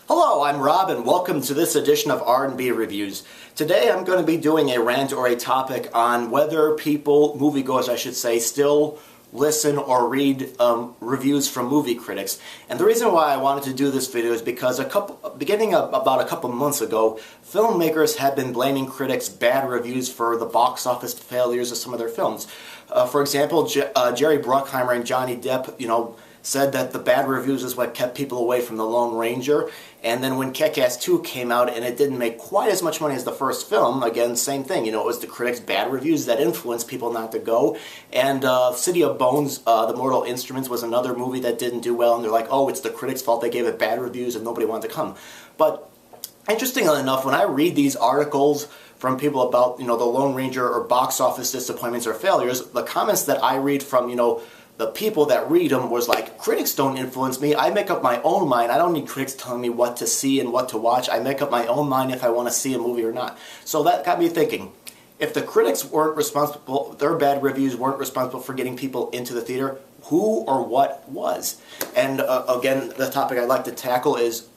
Hello, I'm Rob and welcome to this edition of R&B Reviews. Today I'm going to be doing a rant or a topic on whether people, moviegoers I should say, still listen or read reviews from movie critics. And the reason why I wanted to do this video is because beginning about a couple months ago, filmmakers had been blaming critics' bad reviews for the box office failures of some of their films. For example, Jerry Bruckheimer and Johnny Depp, said that the bad reviews is what kept people away from The Lone Ranger. And then when Kick-Ass 2 came out and it didn't make quite as much money as the first film, again, same thing. It was the critics' bad reviews that influenced people not to go. And City of Bones, The Mortal Instruments, was another movie that didn't do well. And they're like, oh, it's the critics' fault. They gave it bad reviews and nobody wanted to come. But interestingly enough, when I read these articles from people about, the Lone Ranger or box office disappointments or failures, the comments that I read from, the people that read them was like, critics don't influence me. I make up my own mind. I don't need critics telling me what to see and what to watch. I make up my own mind if I want to see a movie or not. So that got me thinking, if the critics weren't responsible, their bad reviews weren't responsible for getting people into the theater, who or what was? And again, the topic I'd like to tackle is,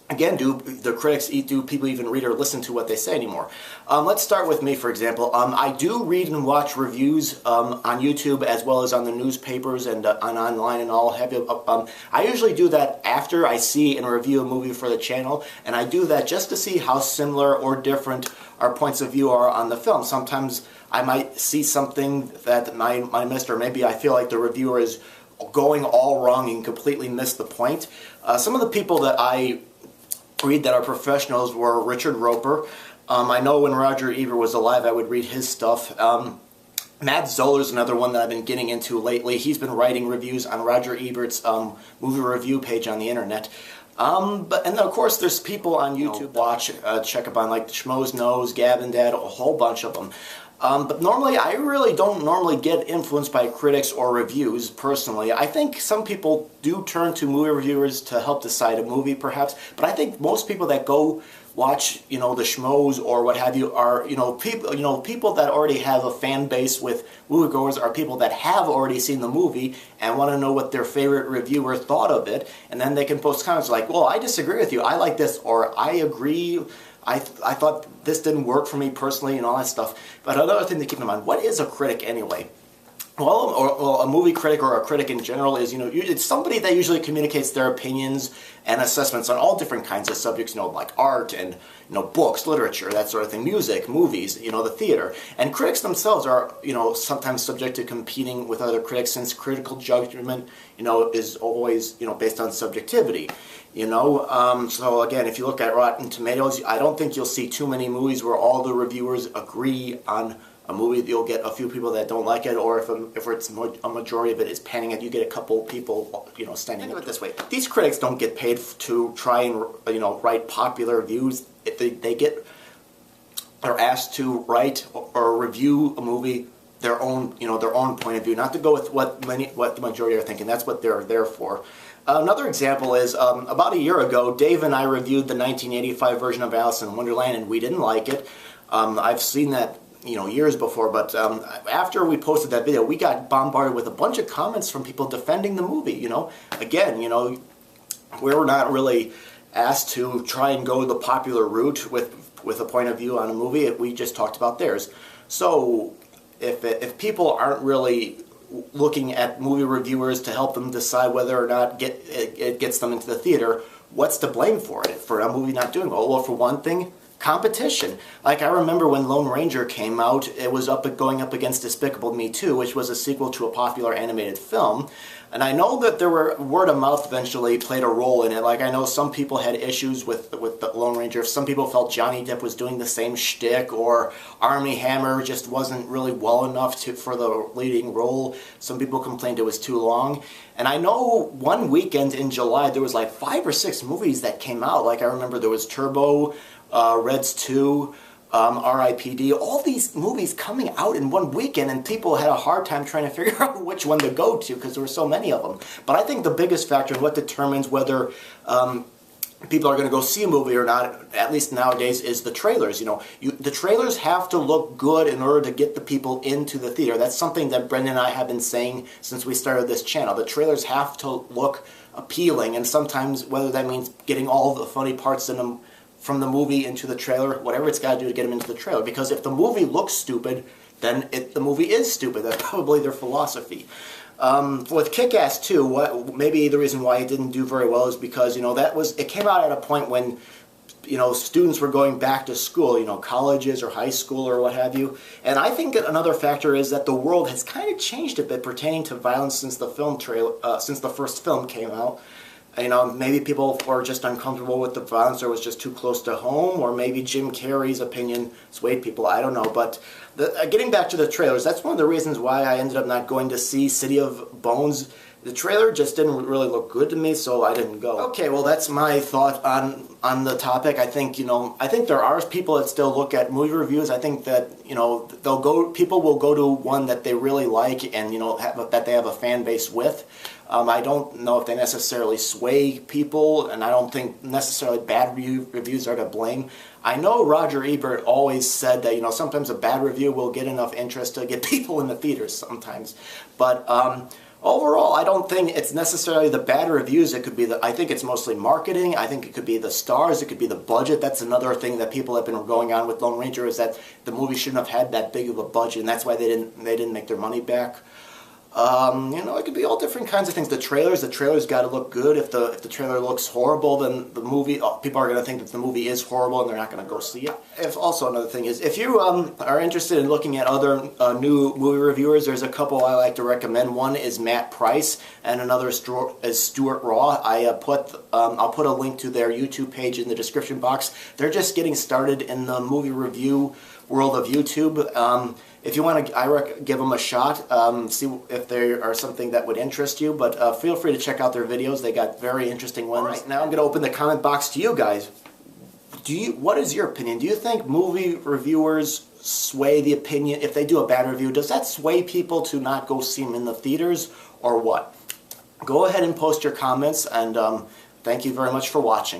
again, do people even read or listen to what they say anymore? Let's start with me, for example. I do read and watch reviews on YouTube as well as on the newspapers and on online and all. I usually do that after I see and review a movie for the channel, and I do that just to see how similar or different our points of view are on the film. Sometimes I might see something that I missed, or maybe I feel like the reviewer is going all wrong and completely missed the point. Some of the people that I read that are professionals were Richard Roper. I know when Roger Ebert was alive, I would read his stuff. Matt Zoller's another one that I've been getting into lately. He's been writing reviews on Roger Ebert's movie review page on the internet. And then of course there's people on YouTube check up on, like Schmoes Knows, Gavin Dad, a whole bunch of them. But normally, I really don't normally get influenced by critics or reviews, personally. I think some people do turn to movie reviewers to help decide a movie, perhaps. But I think most people that go watch, the Schmoes or what have you are, people that already have a fan base with moviegoers are people that have already seen the movie and want to know what their favorite reviewer thought of it. And then they can post comments like, well, I disagree with you. I like this, or I agree. I thought this didn't work for me personally and all that stuff. But another thing to keep in mind, what is a critic anyway? Well, a movie critic or a critic in general is, it's somebody that usually communicates their opinions and assessments on all different kinds of subjects, like art and, books, literature, that sort of thing, music, movies, the theater. And critics themselves are, sometimes subject to competing with other critics, since critical judgment, is always, based on subjectivity. So again, if you look at Rotten Tomatoes, I don't think you'll see too many movies where all the reviewers agree on a movie. You'll get a few people that don't like it, or if it's a majority of it is panning it, you get a couple people, standing up. Think of it this way: these critics don't get paid to try and write popular reviews. They're asked to write or review a movie their own point of view, not to go with what the majority are thinking. That's what they're there for. Another example is, about a year ago, Dave and I reviewed the 1985 version of Alice in Wonderland, and we didn't like it. I've seen that, years before, but after we posted that video, we got bombarded with a bunch of comments from people defending the movie, Again, we were not really asked to try and go the popular route with a point of view on a movie. We just talked about theirs. So, if people aren't really looking at movie reviewers to help them decide whether or not it gets them into the theater, what's to blame for it, for a movie not doing well? Well, for one thing, competition. Like, I remember when Lone Ranger came out, it was going up against Despicable Me 2, which was a sequel to a popular animated film. And I know that there were word of mouth eventually played a role in it. Like, I know some people had issues with the Lone Ranger. Some people felt Johnny Depp was doing the same shtick, or Armie Hammer just wasn't really well enough for the leading role. Some people complained it was too long. And I know one weekend in July there was like 5 or 6 movies that came out. Like, I remember there was Turbo, Reds 2, R.I.P.D., all these movies coming out in one weekend, and people had a hard time trying to figure out which one to go to because there were so many of them. But I think the biggest factor in what determines whether people are going to go see a movie or not, at least nowadays, is the trailers. The trailers have to look good in order to get the people into the theater. That's something that Brendan and I have been saying since we started this channel. The trailers have to look appealing, and sometimes whether that means getting all the funny parts in them from the movie into the trailer, whatever it's got to do to get them into the trailer. Because if the movie looks stupid, then the movie is stupid. That's probably their philosophy. With Kick-Ass 2, maybe the reason why it didn't do very well is because, it came out at a point when, students were going back to school, colleges or high school or what have you. And I think another factor is that the world has kind of changed a bit pertaining to violence since the first film came out. Maybe people were just uncomfortable with the violence, or it was just too close to home, or maybe Jim Carrey's opinion swayed people, I don't know. But getting back to the trailers, that's one of the reasons why I ended up not going to see City of Bones. The trailer just didn't really look good to me, so I didn't go. Okay, well, that's my thought on the topic. I think there are people that still look at movie reviews. I think that people will go to one that they really like and that they have a fan base with. I don't know if they necessarily sway people, and I don't think necessarily bad reviews are to blame. I know Roger Ebert always said that sometimes a bad review will get enough interest to get people in the theaters sometimes, but overall, I don't think it's necessarily the bad reviews. It could be I think it's mostly marketing. I think it could be the stars. It could be the budget. That's another thing that people have been going on with Lone Ranger, is that the movie shouldn't have had that big of a budget, and that's why they didn't make their money back. It could be all different kinds of things. The trailers got to look good. If the trailer looks horrible, then the movie, people are going to think that the movie is horrible and they're not going to go see it. Also, another thing is, if you are interested in looking at other new movie reviewers, there's a couple I like to recommend. One is Matt Price, and another is Stuart Raw. I'll put a link to their YouTube page in the description box. They're just getting started in the movie review world of YouTube. If you want to, give them a shot, see if they are something that would interest you, but feel free to check out their videos. They got very interesting ones. All right, now I'm going to open the comment box to you guys. What is your opinion? Do you think movie reviewers sway the opinion? If they do a bad review, does that sway people to not go see them in the theaters, or what? Go ahead and post your comments, and thank you very much for watching.